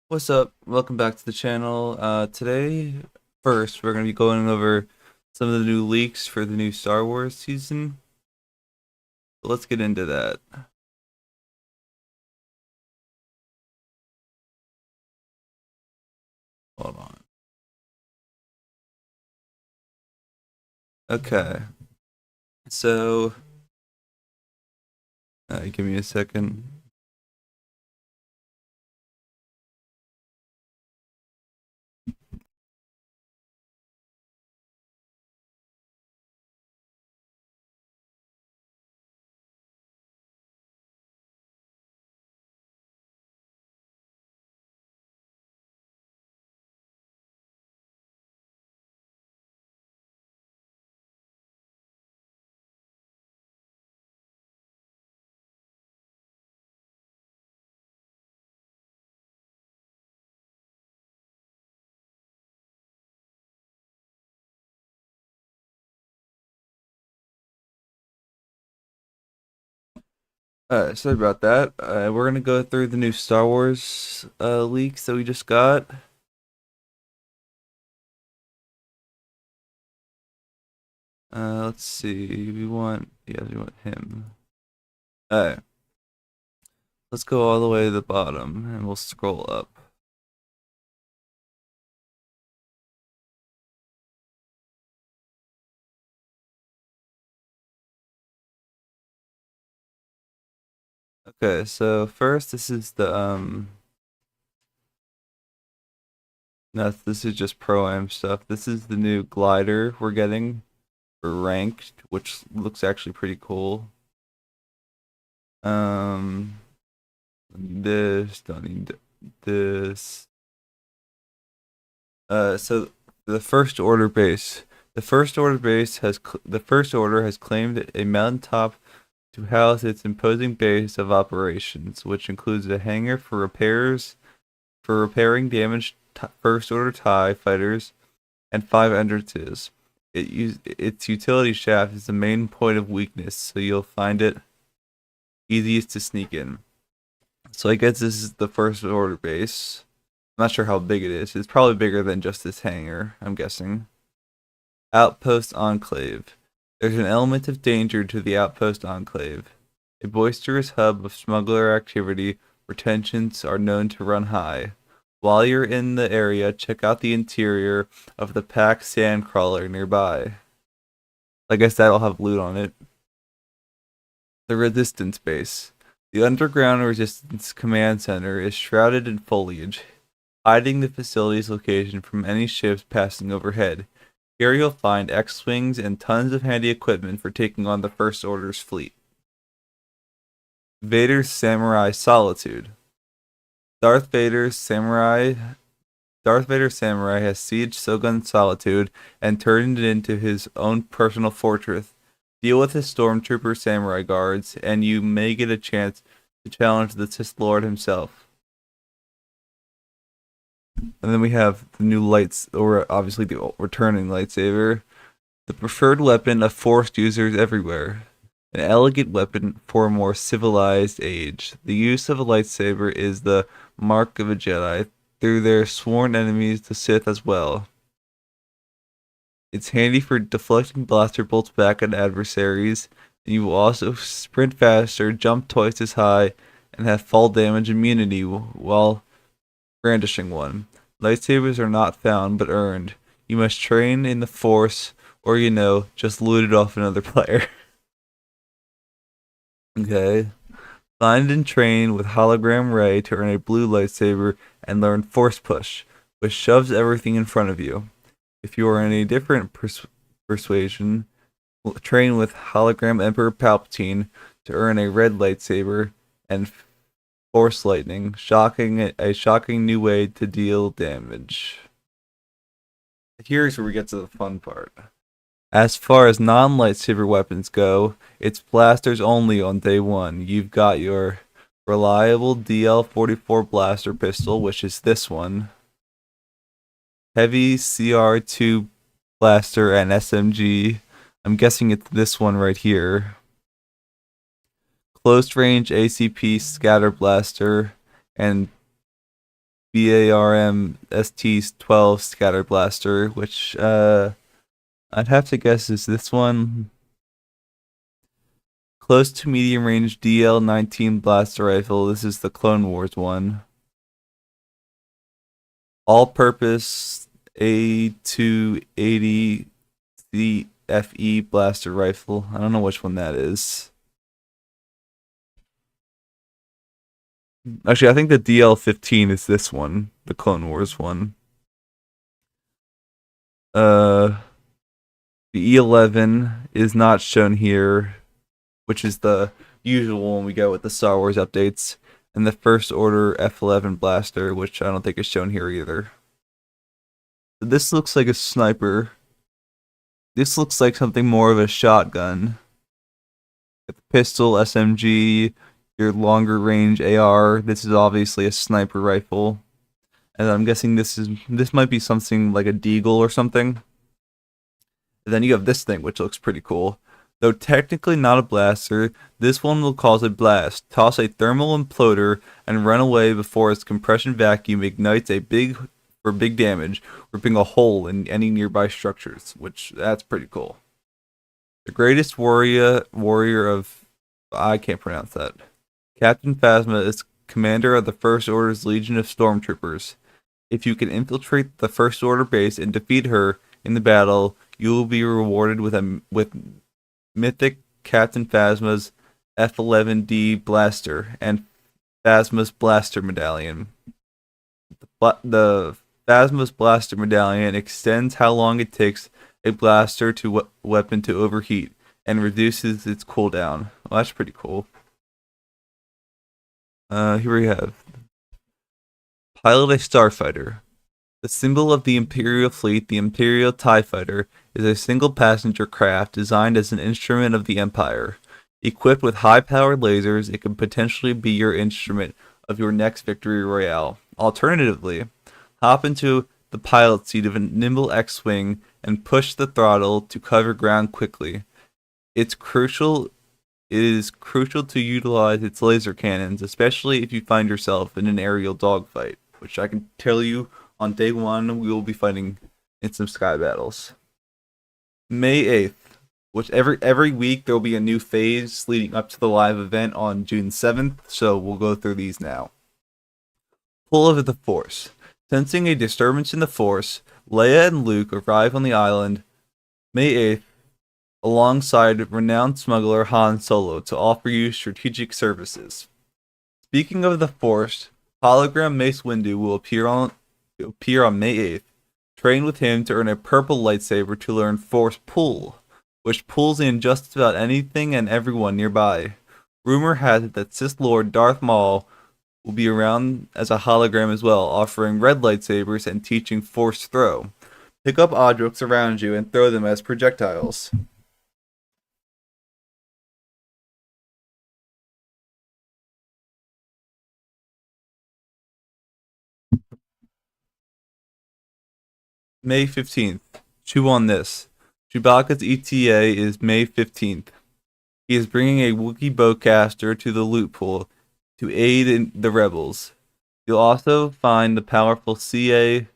What's up? Welcome back to the channel. Today, first, we're going to be going over some of the new leaks for the new Star Wars season. So let's get into that. Hold on. Okay. So, give me a second. Sorry about that. We're going to go through the new Star Wars leaks that we just got. Let's see. We want him. Alright. Let's go all the way to the bottom and we'll scroll up. Okay, so first this is the no, this is just pro-am stuff. This is the new glider we're getting for ranked, which looks actually pretty cool. Um this don't need this. So the first order base. The first order has claimed a mountaintop to house its imposing base of operations, which includes a hangar for repairing damaged first order TIE fighters and 5 entrances. Its utility shaft is the main point of weakness, so you'll find it easiest to sneak in. So I guess this is the first order base. I'm not sure how big it is. It's probably bigger than just this hangar, I'm guessing. Outpost Enclave. There's an element of danger to the Outpost Enclave, a boisterous hub of smuggler activity where tensions are known to run high. While you're in the area, check out the interior of the packed sandcrawler nearby. I guess that'll have loot on it. The Resistance Base. The underground Resistance Command Center is shrouded in foliage, hiding the facility's location from any ships passing overhead. Here you'll find X-Wings and tons of handy equipment for taking on the First Order's fleet. Vader's Samurai Solitude. Darth Vader's Samurai has sieged Sogun Solitude and turned it into his own personal fortress. Deal with his stormtrooper samurai guards, and you may get a chance to challenge the Sith Lord himself. And then we have the new lights, or obviously the returning lightsaber. The preferred weapon of Force users everywhere. An elegant weapon for a more civilized age. The use of a lightsaber is the mark of a Jedi, through their sworn enemies, the Sith, as well. It's handy for deflecting blaster bolts back at adversaries, and you will also sprint faster, jump twice as high, and have fall damage immunity while brandishing one. Lightsabers are not found, but earned. You must train in the Force, or just loot it off another player. Okay. Find and train with Hologram Ray to earn a blue lightsaber and learn Force Push, which shoves everything in front of you. If you are in a different persuasion, train with Hologram Emperor Palpatine to earn a red lightsaber and Force Lightning, a shocking new way to deal damage. Here's where we get to the fun part. As far as non-lightsaber weapons go, it's blasters only on day one. You've got your reliable DL-44 blaster pistol, which is this one. Heavy CR2 blaster and SMG. I'm guessing it's this one right here. Close range ACP scatter blaster and BARM ST-12 Scatter Blaster, which I'd have to guess is this one. Close to medium range DL-19 blaster rifle. This is the Clone Wars one. All-purpose A280 CFE blaster rifle. I don't know which one that is. Actually, I think the DL-15 is this one, the Clone Wars one. The E11 is not shown here, which is the usual one we get with the Star Wars updates, and the First Order F11 blaster, which I don't think is shown here either. This looks like a sniper. This looks like something more of a shotgun. With the pistol, SMG, your longer range AR. This is obviously a sniper rifle. And I'm guessing this might be something like a deagle or something. And then you have this thing, which looks pretty cool. Though technically not a blaster, this one will cause a blast, toss a thermal imploder, and run away before its compression vacuum ignites for big damage, ripping a hole in any nearby structures, which that's pretty cool. The greatest warrior of I can't pronounce that. Captain Phasma is commander of the First Order's Legion of Stormtroopers. If you can infiltrate the First Order base and defeat her in the battle, you will be rewarded with mythic Captain Phasma's F11D blaster and Phasma's blaster medallion. The Phasma's blaster medallion extends how long it takes a blaster weapon to overheat and reduces its cooldown. Well, that's pretty cool. Here we have pilot a starfighter. The symbol of the Imperial fleet, the Imperial TIE Fighter, is a single-passenger craft designed as an instrument of the Empire. Equipped with high-powered lasers, it can potentially be your instrument of your next victory royale. Alternatively, hop into the pilot seat of a nimble X-Wing and push the throttle to cover ground quickly. It is crucial to utilize its laser cannons, especially if you find yourself in an aerial dogfight, which I can tell you on day one we will be fighting in some sky battles. May 8th, which every week there will be a new phase leading up to the live event on June 7th, so we'll go through these now. Pull of the Force. Sensing a disturbance in the Force, Leia and Luke arrive on the island May 8th alongside renowned smuggler Han Solo to offer you strategic services. Speaking of the Force, hologram Mace Windu will appear on May 8th. Train with him to earn a purple lightsaber to learn Force Pull, which pulls in just about anything and everyone nearby. Rumor has it that Sith Lord Darth Maul will be around as a hologram as well, offering red lightsabers and teaching Force Throw. Pick up objects around you and throw them as projectiles. May 15th. Chew on this. Chewbacca's ETA is May 15th. He is bringing a Wookiee bowcaster to the loot pool to aid in the rebels. You'll also find the powerful CA-87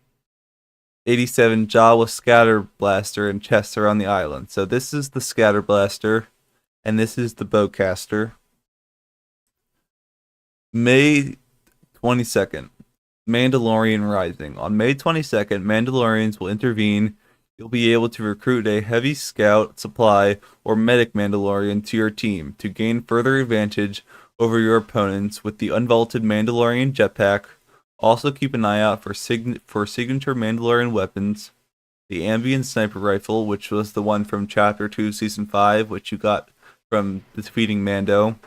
Jawa scatter blaster and chests around the island. So this is the scatter blaster, and this is the bowcaster. May 22nd. Mandalorian Rising. On May 22nd, Mandalorians will intervene. You'll be able to recruit a heavy scout, supply, or medic Mandalorian to your team to gain further advantage over your opponents with the unvaulted Mandalorian jetpack. Also keep an eye out for signature Mandalorian weapons, the Ambient Sniper Rifle, which was the one from Chapter 2, Season 5, which you got from defeating Mando,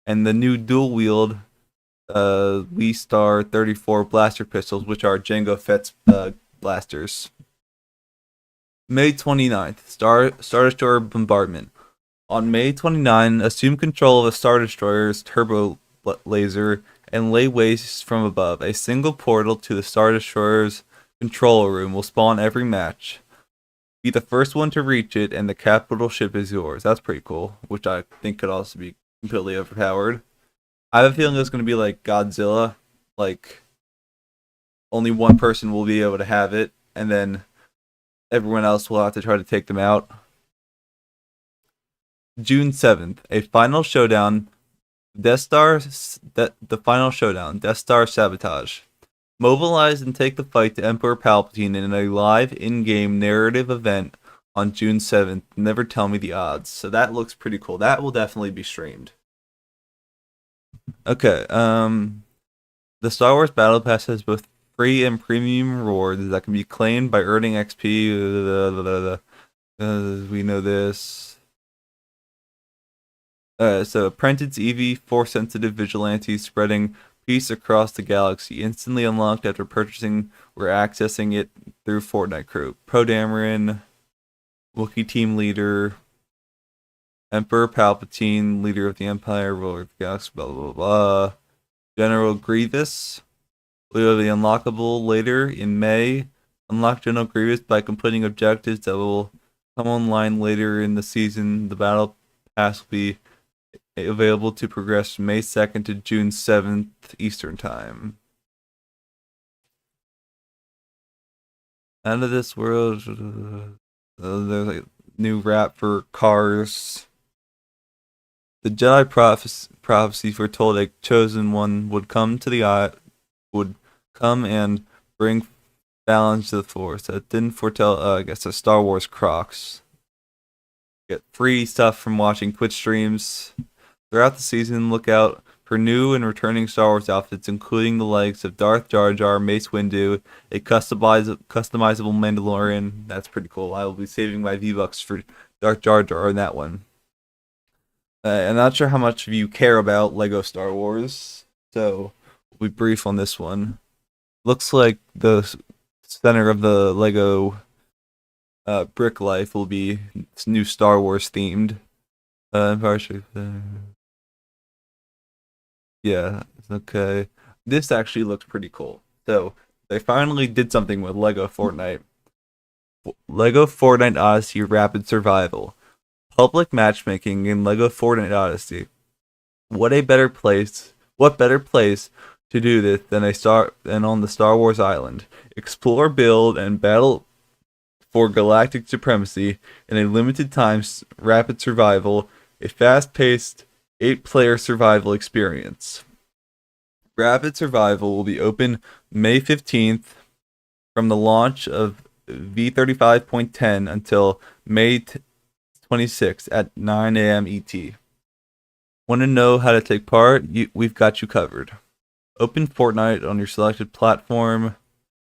and the new dual-wield Lee Star 34 blaster pistols, which are Jango Fett's blasters. May 29th, Star Destroyer Bombardment. On May 29, assume control of a Star Destroyer's turbo laser and lay waste from above. A single portal to the Star Destroyer's control room will spawn every match. Be the first one to reach it, and the capital ship is yours. That's pretty cool, which I think could also be completely overpowered. I have a feeling it's going to be like Godzilla, like only one person will be able to have it, and then everyone else will have to try to take them out. June 7th, a final showdown. The final showdown. Death Star sabotage. Mobilize and take the fight to Emperor Palpatine in a live in-game narrative event on June 7th. Never tell me the odds. So that looks pretty cool. That will definitely be streamed. Okay, the Star Wars Battle Pass has both free and premium rewards that can be claimed by earning XP. We know this. So Apprentice EV, Force-sensitive vigilante spreading peace across the galaxy, instantly unlocked after purchasing or accessing it through Fortnite Crew. Poe Dameron, Wookiee team leader, Emperor Palpatine, leader of the Empire, ruler of the galaxy, blah blah blah. General Grievous will be unlockable later in May. Unlock General Grievous by completing objectives that will come online later in the season. The Battle Pass will be available to progress May 2nd to June 7th Eastern Time. Out of this world, there's a new rap for cars. The Jedi prophecy foretold a chosen one would come and bring balance to the Force. That didn't foretell, I guess, a Star Wars Crocs. Get free stuff from watching Twitch streams. Throughout the season, look out for new and returning Star Wars outfits, including the likes of Darth Jar Jar, Mace Windu, a customizable Mandalorian. That's pretty cool. I will be saving my V-Bucks for Darth Jar Jar on that one. I'm not sure how much of you care about Lego Star Wars, so we'll be brief on this one. Looks like the center of the Lego brick life will be new Star Wars themed. Yeah, okay. This actually looks pretty cool. So they finally did something with Lego Fortnite. Lego Fortnite Odyssey Rapid Survival. Public matchmaking in Lego Fortnite Odyssey. What better place to do this than on the Star Wars island? Explore, build, and battle for galactic supremacy in a limited time rapid survival, a fast-paced 8-player survival experience. Rapid Survival will be open May 15th from the launch of V35.10 until May 26th at 9 a.m. ET. Want to know how to take part? We've got you covered. Open Fortnite on your selected platform.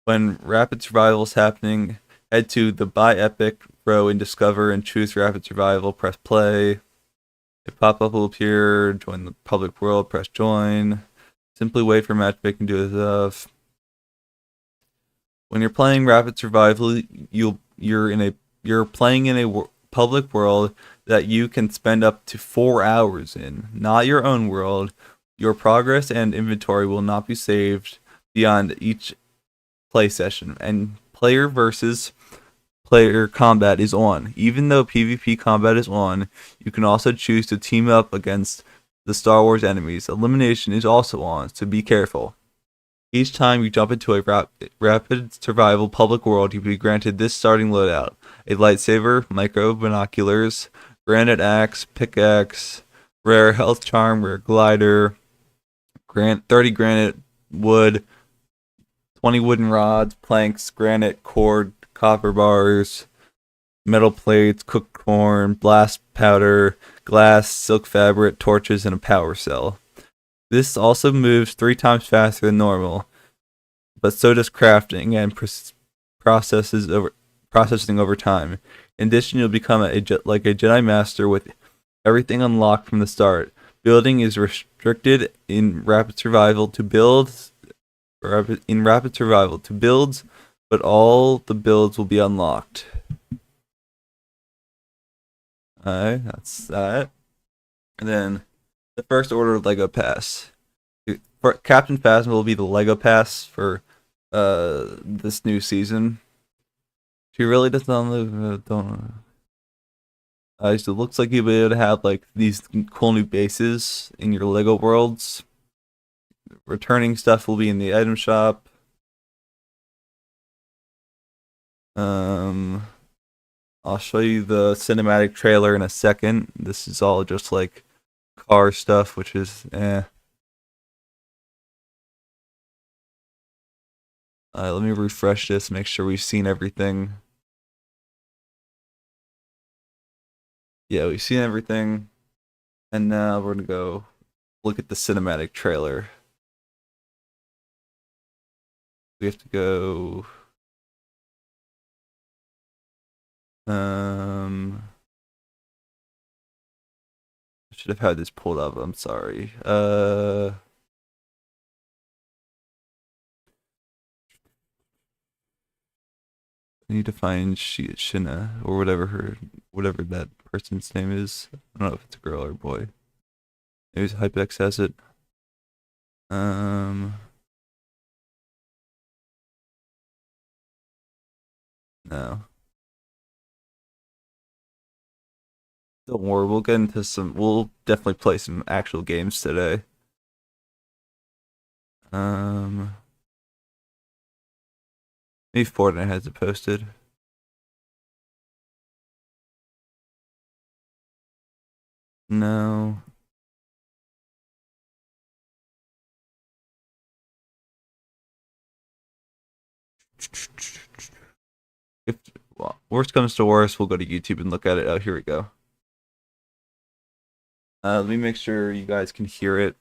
When Rapid Survival is happening, head to the Buy Epic row in Discover and choose Rapid Survival. Press play. A pop-up will appear. Join the public world. Press join. Simply wait for matchmaking to do stuff. When you're playing Rapid Survival, you're playing in a public world that you can spend up to 4 hours in, not your own world. Your progress and inventory will not be saved beyond each play session, and player versus player combat is on. Even though PvP combat is on, you can also choose to team up against the Star Wars enemies. Elimination is also on, so be careful. Each time you jump into a rapid survival public world, you'll be granted this starting loadout: a lightsaber, micro binoculars, granite axe, pickaxe, rare health charm, rare glider, 30 granite wood, 20 wooden rods, planks, granite, cord, copper bars, metal plates, cooked corn, blast powder, glass, silk fabric, torches, and a power cell. This also moves 3 times faster than normal, but so does crafting and processing over time. In addition, you'll become like a Jedi Master with everything unlocked from the start. Building is restricted in Rapid Survival to builds, but all the builds will be unlocked. Alright, that's that. And then the First Order Lego Pass. Captain Phasma will be the Lego Pass for this new season. She really doesn't don't. So it looks like you'll be able to have like these cool new bases in your Lego worlds. Returning stuff will be in the item shop. Um, I'll show you the cinematic trailer in a second. This is all just like car stuff, which is eh. Let me refresh this, make sure we've seen everything. Yeah, we've seen everything. And now we're gonna go look at the cinematic trailer. We have to go. I should have had this pulled up. I'm sorry. I need to find Shina or whatever that person's name is. I don't know if it's a girl or a boy. Maybe Hypex has it. No. Don't worry, we'll get into some. We'll definitely play some actual games today. Maybe Fortnite has it posted. No. If well, worst comes to worst, we'll go to YouTube and look at it. Oh, here we go. Let me make sure you guys can hear it.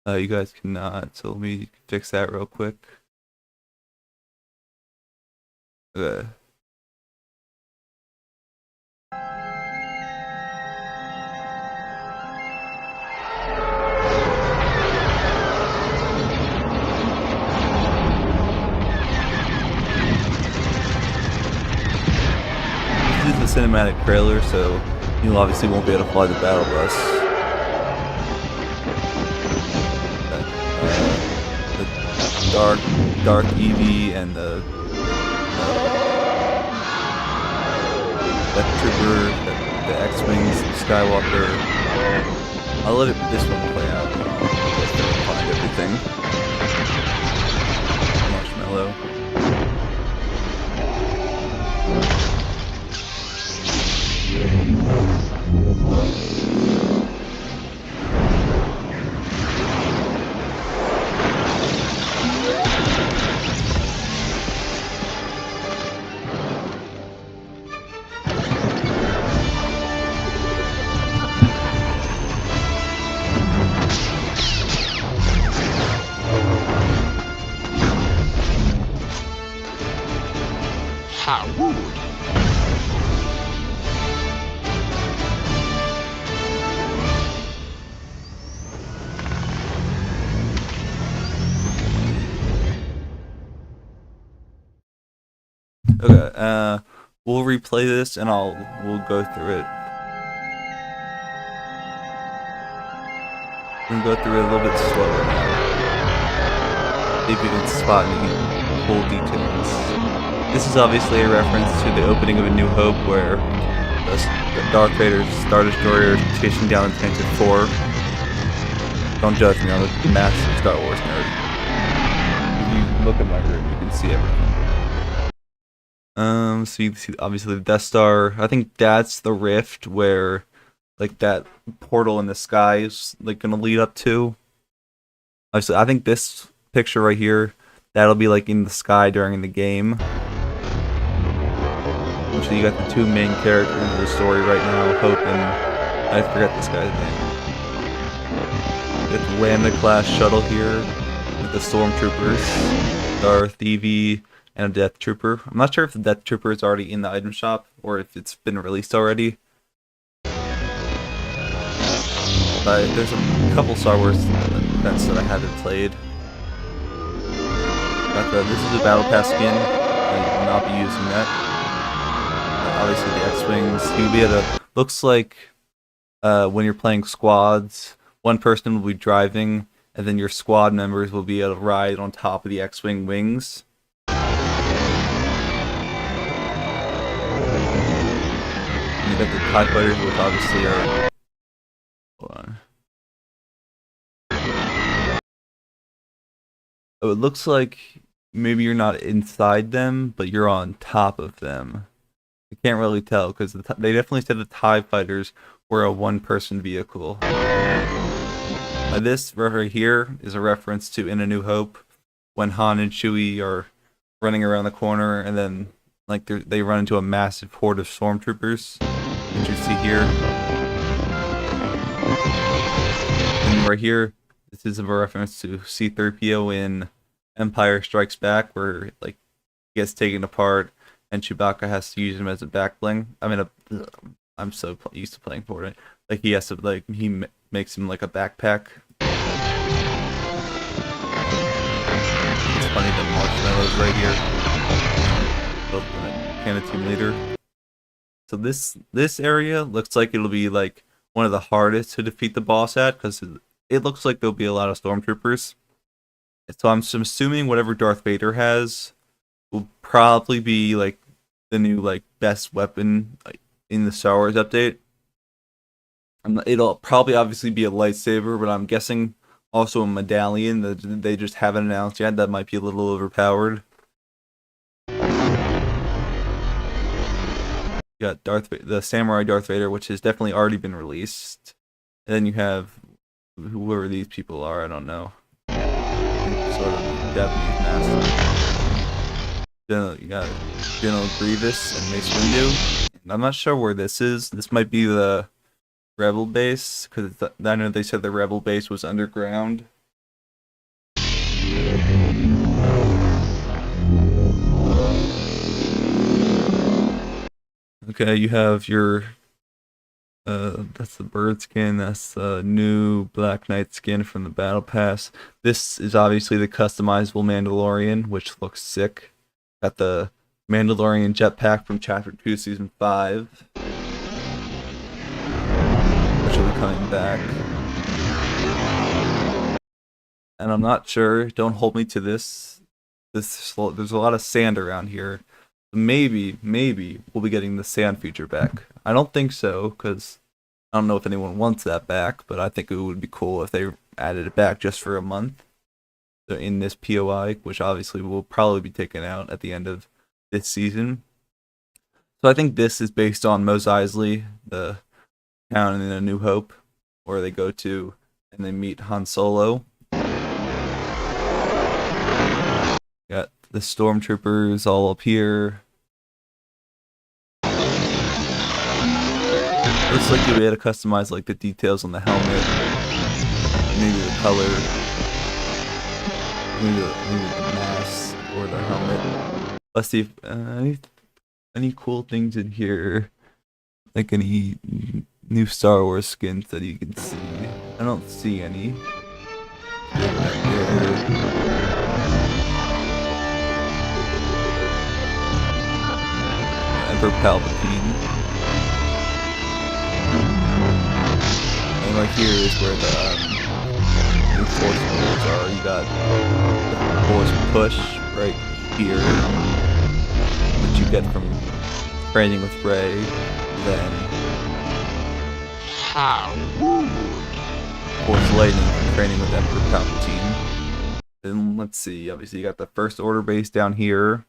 You guys cannot, so let me fix that real quick. Okay. This is the cinematic trailer, so you obviously won't be able to fly the battle bus. The dark Eevee and the Death Trooper, the X-Wings, Skywalker. I'll let this one play out. Just to find everything. Marshmallow. How rude. Okay, we'll replay this and we'll go through it. We're gonna go through it a little bit slower now. See if you can spot any cool details. This is obviously a reference to the opening of A New Hope, where the Darth Vader's Star Destroyer is chasing down Tantive 4. Don't judge me, I'm a massive Star Wars nerd. If you look at my room, you can see everything. So you see obviously the Death Star. I think that's the rift where like that portal in the sky is like gonna lead up to. Obviously, I think this picture right here, that'll be like in the sky during the game. So you got the two main characters of the story right now, Hope and I forget this guy's name. You got the Lambda class shuttle here with the stormtroopers, Darth, Eevee, and a Death Trooper. I'm not sure if the Death Trooper is already in the item shop or if it's been released already. But there's a couple Star Wars events that I haven't played. This is a Battle Pass skin. I will not be using that. Obviously the X-Wings. You'll be able to... Looks like when you're playing squads, one person will be driving, and then your squad members will be able to ride on top of the X-Wing wings. you got the TIE fighters, which obviously are. Hold on. Oh, it looks like maybe you're not inside them, but you're on top of them. I can't really tell because they definitely said the TIE fighters were a one-person vehicle. This right here is a reference to In A New Hope, when Han and Chewie are running around the corner, and then like they run into a massive horde of stormtroopers, which you see here. And right here, this is a reference to C-3PO in Empire Strikes Back, where like he gets taken apart, and Chewbacca has to use him as a back bling. I mean, I'm so used to playing Fortnite. Like he has to makes him like a backpack. It's funny that Marshmallow's right here. Cannon team leader. So this area looks like it'll be like one of the hardest to defeat the boss at, because it looks like there'll be a lot of stormtroopers. So I'm assuming whatever Darth Vader has will probably be like the new like best weapon in the Star Wars update. It'll probably obviously be a lightsaber, but I'm guessing also a medallion that they just haven't announced yet. That might be a little overpowered. You got the Samurai Darth Vader, which has definitely already been released. And then you have whoever these people are, I don't know. Sort of Japanese master. You got General Grievous and Mace Windu. I'm not sure where this is. This might be the Rebel base, because I know they said the Rebel base was underground. Okay, you have your that's the bird skin, that's the new Black Knight skin from the Battle Pass. This is obviously the customizable Mandalorian, which looks sick. Got the Mandalorian jetpack from Chapter 2, Season 5. Which will be coming back. And I'm not sure, don't hold me to this. There's a lot of sand around here. Maybe we'll be getting the sand feature back. I don't think so, because I don't know if anyone wants that back, but I think it would be cool if they added it back just for a month. So in this POI, which obviously will probably be taken out at the end of this season. So I think this is based on Mos Eisley, the town in A New Hope, where they go to and they meet Han Solo. Got the stormtroopers all up here. Looks like you had to customize like the details on the helmet, maybe the color, maybe the mask or the helmet. Let's see if any cool things in here, like any new Star Wars skins that you can see. I don't see any. Emperor Palpatine. And right here is where the new Force moves are. You got the Force push right here, which you get from training with Rey. Then Force lightning from training with Emperor Palpatine. Then let's see. Obviously, you got the First Order base down here.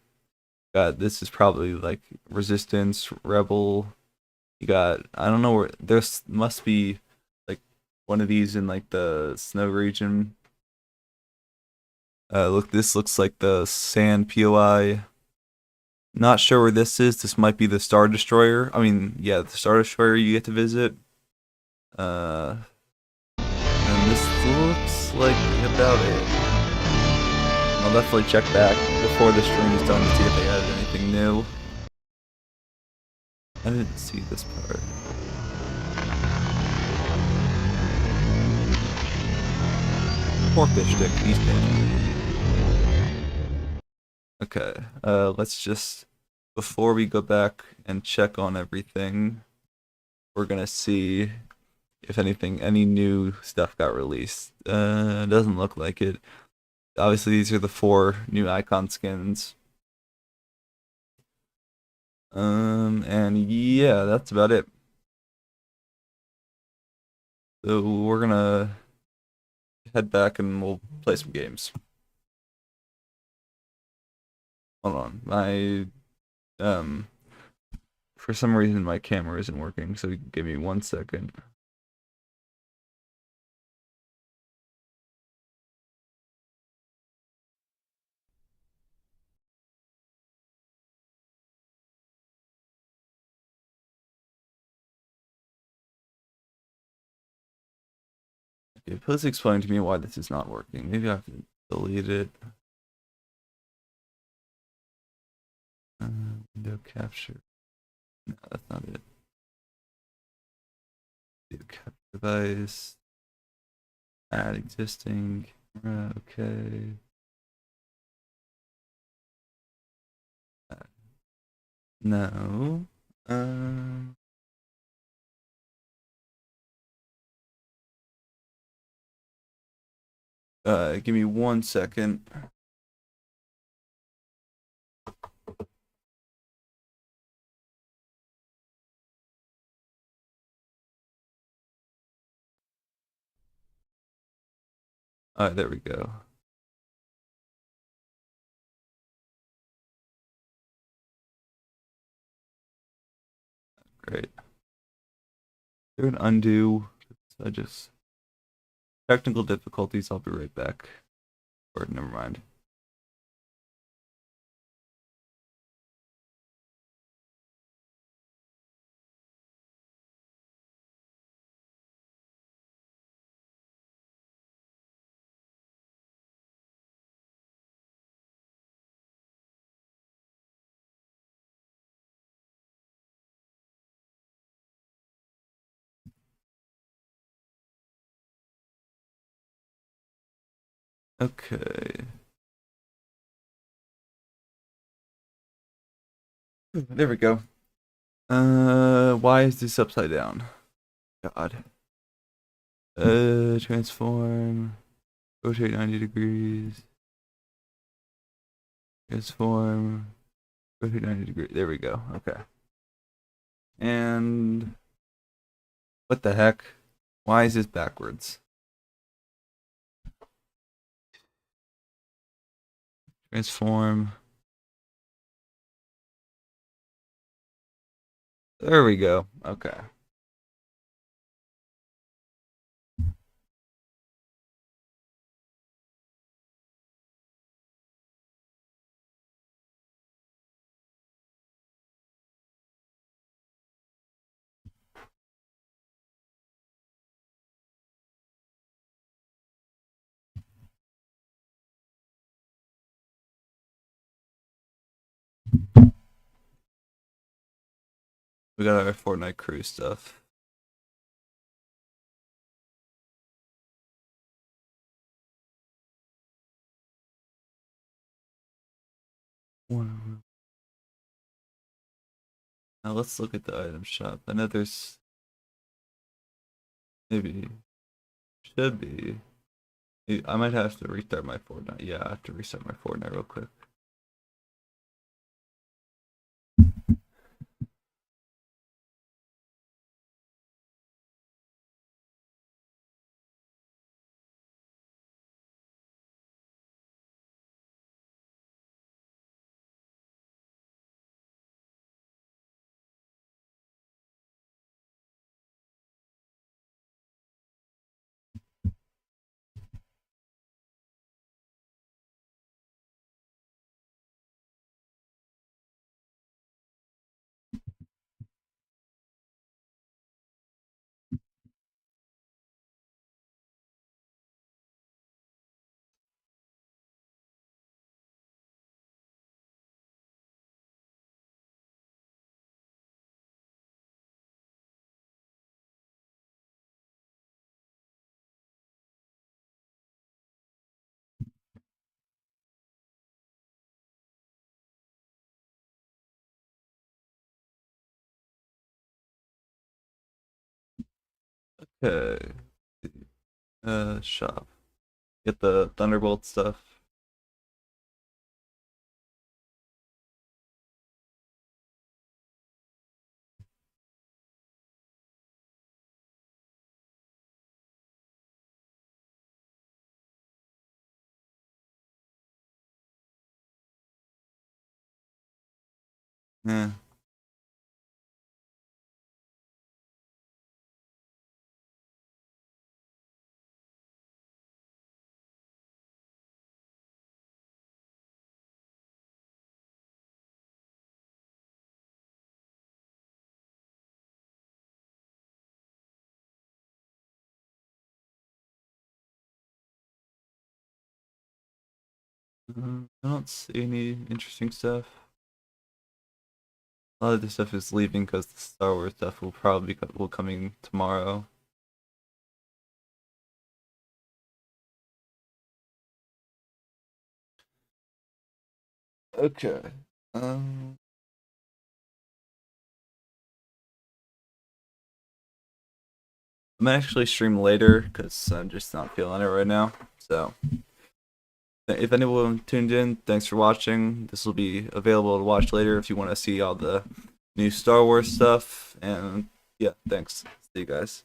This is probably like Resistance, Rebel. You got, I don't know where, there's must be like one of these in like the snow region. Look, this looks like the Sand POI. Not sure where this is. This might be the Star Destroyer. I mean, yeah, the Star Destroyer you get to visit. And this looks like about it. I'll definitely check back before the stream is done to see if they added anything new. I didn't see this part. Poor fish stick, he's dead. Okay, let's just, before we go back and check on everything, we're gonna see if any new stuff got released. It doesn't look like it. Obviously, these are the 4 new icon skins. And yeah, that's about it. So we're gonna head back and we'll play some games. Hold on. Um for some reason my camera isn't working, so give me 1 second. Okay, please explain to me why this is not working. Maybe I have to delete it. Window capture. No, that's not it. Video capture device. Add existing. Okay. No. Um. Give me 1 second. All right, there we go. Great. They're an undo. I just technical difficulties. I'll be right back. Or never mind. Okay. There we go. Why is this upside down? God. Transform. Rotate 90 degrees. Transform. Rotate 90 degrees. There we go. Okay. And what the heck? Why is this backwards? Transform. There we go. Okay. We got our Fortnite crew stuff. Now let's look at the item shop. I know there's maybe should be. I might have to restart my Fortnite. Yeah, I have to restart my Fortnite real quick. Okay. Shop. Get the Thunderbolt stuff. Yeah. I don't see any interesting stuff. A lot of this stuff is leaving because the Star Wars stuff will probably will coming tomorrow. Okay. Um, I'm gonna actually stream later because I'm just not feeling it right now. So, if anyone tuned in, thanks for watching. This will be available to watch later if you want to see all the new Star Wars stuff. And yeah, thanks. See you guys.